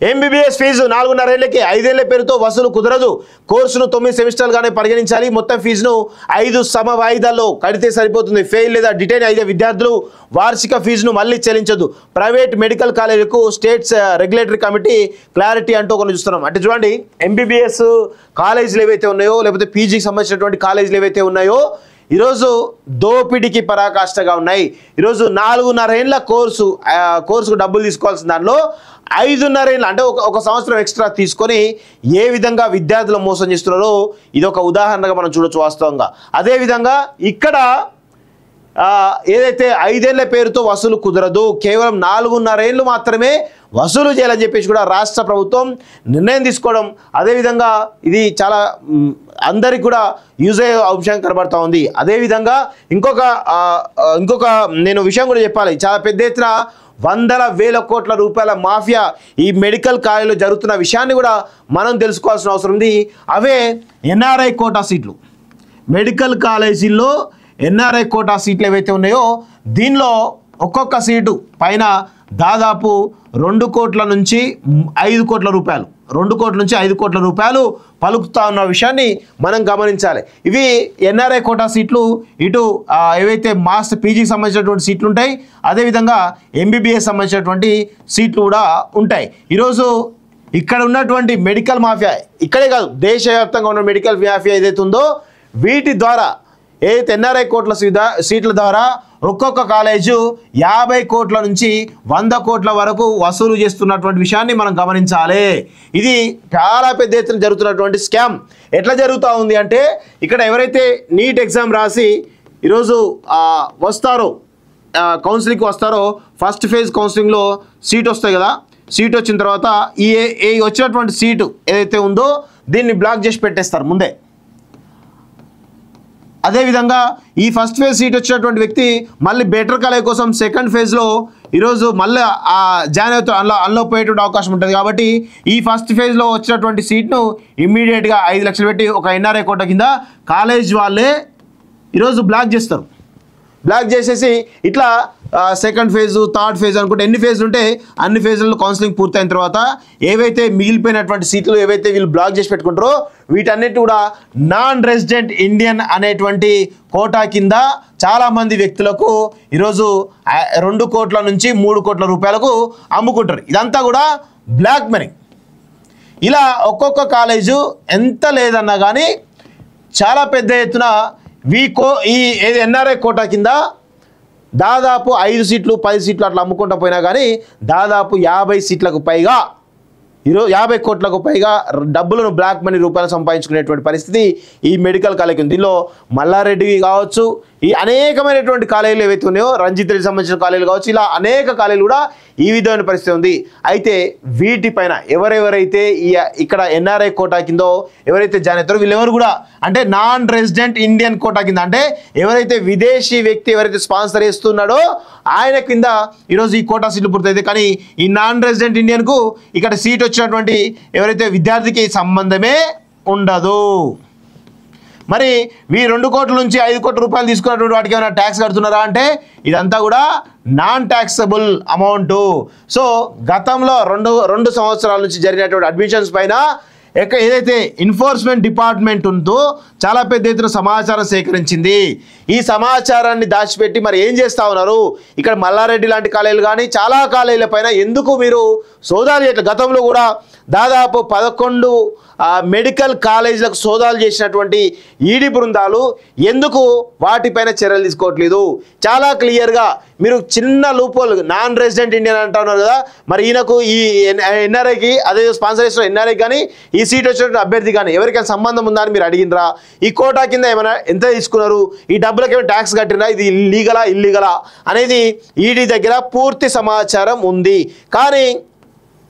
MBBS fee 4.5 ఏళ్లకి 5 ఏళ్ల పేరుతో వసూలు కుదరదు. కోర్సును 9 సెమిస్టర్లుగానే పరిగణించాలి. మొత్తం ఫీజును 5 సమ వాయిదాల్లో కడితే సరిపోతుంది. ఫెయిల్ లేదా డిటైన్ అయితే విద్యార్థులు వార్షిక ఫీజును మళ్ళీ చెల్లించదు. ప్రైవేట్ మెడికల్ కాలేజీలకు స్టేట్స్ రెగ్యులేటరీ కమిటీ క్లారిటీ అంటూ కొన్ని చూస్తున్నాం. అంటే చూడండి, ఎంబీబీఎస్ కాలేజీలు ఏవైతే ఉన్నాయో లేకపోతే పీజీకి సంబంధించినటువంటి కాలేజీలు ఏవైతే ఉన్నాయో ఈరోజు దోపిడీకి పరాకాష్ఠగా ఉన్నాయి. ఈరోజు 4.5 ఏళ్ల కోర్సుకు డబ్బులు తీసుకోవాల్సిన దానిలో 5.5 ఏళ్ళు అంటే ఒక సంవత్సరం ఎక్స్ట్రా తీసుకొని ఏ విధంగా విద్యార్థులు మోసం చేస్తున్నారో ఇది ఒక ఉదాహరణగా మనం చూడొచ్చు వాస్తవంగా. అదేవిధంగా ఇక్కడ ఏదైతే 5 ఏళ్ల పేరుతో వసూలు కుదరదు, కేవలం 4.5 ఏళ్ళు మాత్రమే వసూలు చేయాలని చెప్పేసి కూడా రాష్ట్ర ప్రభుత్వం నిర్ణయం తీసుకోవడం, అదేవిధంగా ఇది చాలా అందరికి కూడా యూజ్ అయ్యే అంశం కనబడతా ఉంది. అదేవిధంగా ఇంకొక నేను విషయం కూడా చెప్పాలి. చాలా పెద్ద ఎత్తున వందల వేల కోట్ల రూపాయల మాఫియా ఈ మెడికల్ కాలేజీలో జరుగుతున్న విషయాన్ని కూడా మనం తెలుసుకోవాల్సిన అవసరం ఉంది. అవే ఎన్ఆర్ఐ కోటా సీట్లు. మెడికల్ కాలేజీల్లో ఎన్ఆర్ఐ కోటా సీట్లు ఏవైతే ఉన్నాయో దీనిలో ఒక్కొక్క సీటు పైన దాదాపు 2 కోట్ల నుంచి 5 కోట్ల రూపాయలు 2 కోట్ల నుంచి 5 కోట్ల రూపాయలు పలుకుతా ఉన్న విషయాన్ని మనం గమనించాలి. ఇవి ఎన్ఆర్ఐ కోటా సీట్లు. ఇటు ఏవైతే మాస్టర్ పీజీకి సంబంధించినటువంటి సీట్లు ఉంటాయి, అదేవిధంగా ఎంబీబీఎస్ సంబంధించినటువంటి సీట్లు కూడా ఉంటాయి. ఈరోజు ఇక్కడ ఉన్నటువంటి మెడికల్ మాఫియా ఇక్కడే కాదు, దేశవ్యాప్తంగా ఉన్న మెడికల్ మాఫియా ఏదైతే ఉందో వీటి ద్వారా ఏదైతే ఎన్ఆర్ఐ కోట్ల సీట్ల ద్వారా ఒక్కొక్క కాలేజు 50 కోట్ల నుంచి 100 కోట్ల వరకు వసూలు చేస్తున్నటువంటి విషయాన్ని మనం గమనించాలి. ఇది చాలా పెద్ద ఎత్తున జరుగుతున్నటువంటి స్కామ్. ఎట్లా జరుగుతూ ఉంది అంటే, ఇక్కడ ఎవరైతే నీట్ ఎగ్జామ్ రాసి ఈరోజు వస్తారో కౌన్సిలింగ్కి వస్తారో ఫస్ట్ ఫేజ్ కౌన్సిలింగ్లో సీట్ వస్తాయి కదా, సీట్ వచ్చిన తర్వాత ఈ వచ్చినటువంటి సీటు ఏదైతే ఉందో దీన్ని బ్లాక్ చేసి పెట్టేస్తారు ముందే. అదేవిధంగా ఈ ఫస్ట్ ఫేజ్ సీట్ వచ్చినటువంటి వ్యక్తి మళ్ళీ బెటర్ కాలేజ్ కోసం సెకండ్ ఫేజ్లో ఈరోజు మళ్ళీ జాయిన్ అవుతూ అందులో పోయేటువంటి అవకాశం ఉంటుంది. కాబట్టి ఈ ఫస్ట్ ఫేజ్లో వచ్చినటువంటి సీట్ను ఇమ్మీడియట్గా 5 లక్షలు పెట్టి ఒక ఎన్ఆర్ఐ కోట కింద కాలేజ్ వాళ్ళే ఈరోజు బ్లాక్ చేస్తారు. బ్లాక్ చేసేసి ఇట్లా సెకండ్ ఫేజు థర్డ్ ఫేజ్ అనుకుంటే ఎన్ని ఫేజ్లు ఉంటే అన్ని ఫేజ్లలో కౌన్సిలింగ్ పూర్తయిన తర్వాత ఏవైతే మిగిలిపోయినటువంటి సీట్లు ఏవైతే వీళ్ళు బ్లాక్ చేసి పెట్టుకుంటారో వీటన్నిటి కూడా నాన్ రెసిడెంట్ ఇండియన్ అనేటువంటి కోటా కింద చాలామంది వ్యక్తులకు ఈరోజు 2 కోట్ల నుంచి 3 కోట్ల రూపాయలకు అమ్ముకుంటారు. ఇదంతా కూడా బ్లాక్ మనీ. ఇలా ఒక్కొక్క కాలేజు ఎంత లేదన్నా కానీ చాలా పెద్ద ఎత్తున ఈ ఎన్ఆర్ఐ కోటా కింద దాదాపు 5 సీట్లు 10 సీట్లు అట్లా అమ్ముకుంటూ పోయినా కానీ దాదాపు 50 సీట్లకు పైగా 50 కోట్లకు పైగా డబ్బులను బ్లాక్ మనీ రూపాయలు సంపాదించుకునేటువంటి పరిస్థితి ఈ మెడికల్ కాలేజీ ఉంది. దీనిలో మల్లారెడ్డి కావచ్చు, ఈ అనేకమైనటువంటి కాలేజీలు ఏవైతే ఉన్నాయో రంజిత్ రెడ్డి సంబంధించిన కాలేజీలు కావచ్చు, ఇలా అనేక కాలేజీలు కూడా ఈ విధమైన పరిస్థితి ఉంది. అయితే వీటిపైన ఎవరెవరైతే ఇక్కడ ఎన్ఆర్ఐ కోటా కిందో ఎవరైతే జాయిన్ అవుతారో వీళ్ళెవరు కూడా అంటే నాన్ రెసిడెంట్ ఇండియన్ కోటా కింద, అంటే ఎవరైతే విదేశీ వ్యక్తి ఎవరైతే స్పాన్సర్ చేస్తున్నాడో ఆయన కింద ఈరోజు ఈ కోటా సీట్లు పూర్తయితే, కానీ ఈ నాన్ రెసిడెంట్ ఇండియన్కు ఇక్కడ సీట్ వచ్చినటువంటి ఎవరైతే విద్యార్థికి సంబంధమే ఉండదు. మరి 2 కోట్ల నుంచి 5 కోట్ల రూపాయలు తీసుకున్నటువంటి వాటికి ఏమైనా ట్యాక్స్ కడుతున్నారా అంటే ఇదంతా కూడా నాన్ ట్యాక్సబుల్ అమౌంట్. సో గతంలో 2 సంవత్సరాల నుంచి జరిగినటువంటి అడ్మిషన్స్ పైన ఏదైతే ఎన్ఫోర్స్మెంట్ డిపార్ట్మెంట్ ఉందో చాలా పెద్ద ఎత్తున సమాచారం సేకరించింది. ఈ సమాచారాన్ని దాచిపెట్టి మరి ఏం చేస్తూ ఉన్నారు? ఇక్కడ మల్లారెడ్డి లాంటి కాలేజీలు కానీ చాలా కాలేజీల పైన ఎందుకు మీరు సోదాలు చేయట్లేదు? గతంలో కూడా దాదాపు 11 మెడికల్ కాలేజీలకు సోదాలు చేసినటువంటి ఈడీ బృందాలు ఎందుకు వాటిపైన చర్యలు తీసుకోవట్లేదు? చాలా క్లియర్గా మీరు చిన్న లూపోల్ నాన్ రెసిడెంట్ ఇండియన్ అంటున్నారు కదా, మరి ఈయనకు ఈ ఎన్ఆర్ఐకి అదే స్పాన్సర్ చేసిన ఎన్ఆర్ఐకి కానీ ఈ సీట్ వచ్చినటువంటి అభ్యర్థి కానీ ఎవరికైనా సంబంధం ఉందా అని మీరు అడిగినరా? ఈ కోటా కింద ఏమైనా ఎంత తీసుకున్నారు? ఈ డబ్బులకు ఏమైనా ట్యాక్స్ కట్టినరా? ఇది లీగలా ఇల్లీగలా అనేది ఈడీ దగ్గర పూర్తి సమాచారం ఉంది. కానీ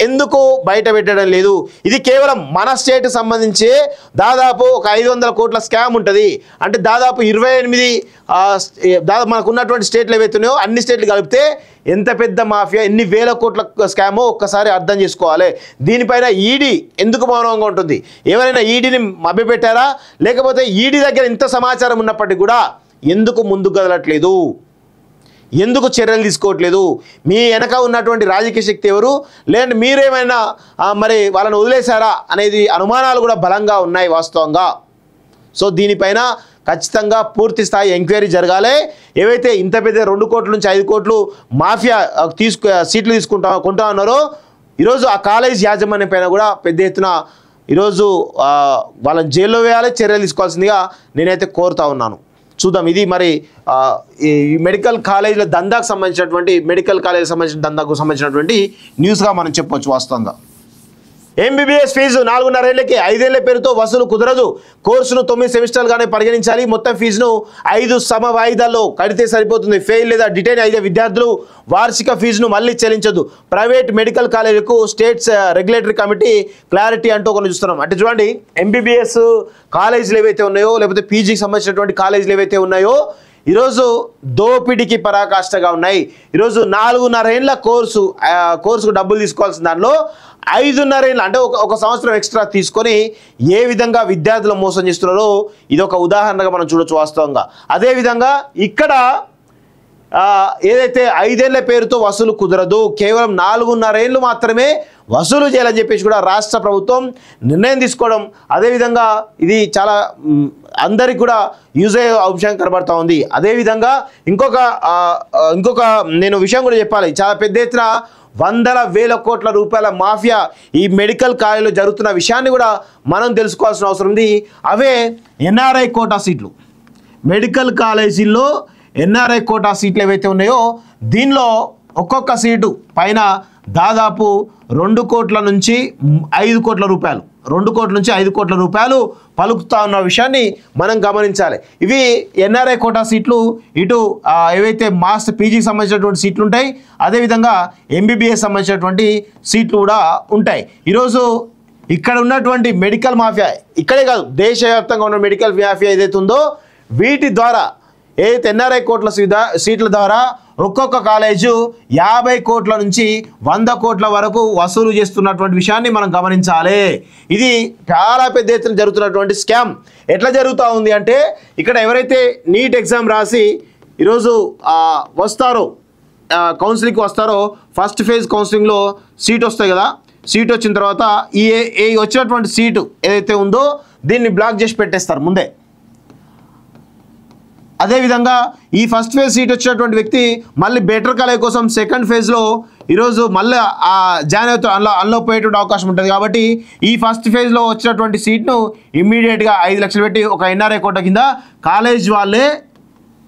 ఎందుకు బయట పెట్టడం లేదు? ఇది కేవలం మన స్టేట్ సంబంధించి దాదాపు ఒక 500 కోట్ల స్కామ్ ఉంటుంది. అంటే దాదాపు 28 దాదాపు మనకు ఉన్నటువంటి స్టేట్లు ఏవైతున్నాయో అన్ని స్టేట్లు కలిపితే ఎంత పెద్ద మాఫియా, ఎన్ని వేల కోట్ల స్కామో ఒక్కసారి అర్థం చేసుకోవాలి. దీనిపైన ఈడీ ఎందుకు మౌనంగా ఉంటుంది? ఎవరైనా ఈడీని మభ్యపెట్టారా? లేకపోతే ఈడీ దగ్గర ఇంత సమాచారం ఉన్నప్పటికీ కూడా ఎందుకు ముందుకు కదలట్లేదు? ఎందుకు చర్యలు తీసుకోవట్లేదు? మీ వెనక ఉన్నటువంటి రాజకీయ శక్తి ఎవరు? లేదంటే మీరేమైనా మరి వాళ్ళని వదిలేశారా అనేది అనుమానాలు కూడా బలంగా ఉన్నాయి వాస్తవంగా. సో దీనిపైన ఖచ్చితంగా పూర్తి స్థాయి ఎంక్వైరీ జరగాలి. ఏవైతే ఇంత పెద్ద 2 కోట్ల నుంచి 5 కోట్లు మాఫియా సీట్లు కొంటా ఉన్నారో ఈరోజు ఆ కాలేజ్ యాజమాన్యం పైన కూడా పెద్ద ఎత్తున ఈరోజు వాళ్ళని జైల్లో వేయాలి, చర్యలు తీసుకోవాల్సిందిగా నేనైతే కోరుతా ఉన్నాను. చూద్దాం. ఇది మరి ఈ మెడికల్ కాలేజీల దందాకు సంబంధించినటువంటి సంబంధించినటువంటి న్యూస్గా మనం చెప్పొచ్చు వాస్తవంగా. ఎంబీబీఎస్ ఫీజు 4.5 ఏళ్లకి 5 ఏళ్ల పేరుతో వసూలు కుదరదు. కోర్సును 9 సెమిస్టర్లుగానే పరిగణించాలి. మొత్తం ఫీజును 5 సమ వాయిదాల్లో కడితే సరిపోతుంది. ఫెయిల్ లేదా డిటైన్ అయితే విద్యార్థులు వార్షిక ఫీజును మళ్ళీ చెల్లించదు. ప్రైవేట్ మెడికల్ కాలేజీలకు స్టేట్స్ రెగ్యులేటరీ కమిటీ క్లారిటీ అంటూ కొన్ని చూస్తున్నాం. అంటే చూడండి, ఎంబీబీఎస్ కాలేజీలు ఏవైతే ఉన్నాయో లేకపోతే పీజీకి సంబంధించినటువంటి కాలేజీలు ఏవైతే ఉన్నాయో ఈరోజు దోపిడీకి పరాకాష్ఠగా ఉన్నాయి. ఈరోజు 4.5 ఏళ్ల కోర్సుకు డబ్బులు తీసుకోవాల్సిన దానిలో 5.5 ఏళ్ళు అంటే ఒక సంవత్సరం ఎక్స్ట్రా తీసుకొని ఏ విధంగా విద్యార్థులు మోసం చేస్తున్నారో ఇది ఒక ఉదాహరణగా మనం చూడొచ్చు వాస్తవంగా. అదేవిధంగా ఇక్కడ ఏదైతే 5 ఏళ్ల పేరుతో వసూలు కుదరదు, కేవలం 4.5 ఏళ్ళు మాత్రమే వసూలు చేయాలని చెప్పేసి కూడా రాష్ట్ర ప్రభుత్వం నిర్ణయం తీసుకోవడం, అదేవిధంగా ఇది చాలా అందరికి కూడా యూజ్ అయ్యే అంశంగా కనబడతా ఉంది. అదేవిధంగా ఇంకొక నేను విషయం కూడా చెప్పాలి. చాలా పెద్ద ఎత్తున వందల వేల కోట్ల రూపాయల మాఫియా ఈ మెడికల్ కాలేజీలో జరుగుతున్న విషయాన్ని కూడా మనం తెలుసుకోవాల్సిన అవసరం ఉంది. అవే ఎన్ఆర్ఐ కోటా సీట్లు. మెడికల్ కాలేజీల్లో ఎన్ఆర్ఐ కోటా సీట్లు ఏవైతే ఉన్నాయో దీనిలో ఒక్కొక్క సీటు పైన దాదాపు 2 కోట్ల నుంచి 5 కోట్ల రూపాయలు 2 కోట్ల నుంచి 5 కోట్ల రూపాయలు పలుకుతా ఉన్న విషయాన్ని మనం గమనించాలి. ఇవి ఎన్ఆర్ఐ కోటా సీట్లు, ఇటు ఏవైతే మాస్టర్ పీజీకి సంబంధించినటువంటి సీట్లు ఉంటాయి, అదేవిధంగా ఎంబీబీఎస్ సంబంధించినటువంటి సీట్లు కూడా ఉంటాయి. ఈరోజు ఇక్కడ ఉన్నటువంటి మెడికల్ మాఫియా, ఇక్కడే కాదు దేశవ్యాప్తంగా ఉన్న మెడికల్ మాఫియా ఏదైతే ఉందో వీటి ద్వారా ఏదైతే ఎన్ఆర్ఐ కోట్ల సీట్ల ద్వారా ఒక్కొక్క కాలేజు 50 కోట్ల నుంచి 100 కోట్ల వరకు వసూలు చేస్తున్నటువంటి విషయాన్ని మనం గమనించాలి. ఇది చాలా పెద్ద ఎత్తున జరుగుతున్నటువంటి స్కామ్. ఎట్లా జరుగుతూ ఉంది అంటే, ఇక్కడ ఎవరైతే నీట్ ఎగ్జామ్ రాసి ఈరోజు వస్తారో కౌన్సిలింగ్కి వస్తారో ఫస్ట్ ఫేజ్ కౌన్సిలింగ్లో సీట్ వస్తాయి కదా, సీట్ వచ్చిన తర్వాత ఈ వచ్చినటువంటి సీటు ఏదైతే ఉందో దీన్ని బ్లాక్ చేసి పెట్టేస్తారు ముందే. అదేవిధంగా ఈ ఫస్ట్ ఫేజ్ సీట్ వచ్చినటువంటి వ్యక్తి మళ్ళీ బెటర్ కాలేజ్ కోసం సెకండ్ ఫేజ్లో ఈరోజు మళ్ళీ జాయిన్ అవుతూ అందులో పోయేటువంటి అవకాశం ఉంటుంది. కాబట్టి ఈ ఫస్ట్ ఫేజ్లో వచ్చినటువంటి సీట్ను ఇమ్మీడియట్గా 5 లక్షలు పెట్టి ఒక ఎన్ఆర్ఐ కోట కింద కాలేజ్ వాళ్ళే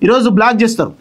ఈరోజు బ్లాక్ చేస్తారు.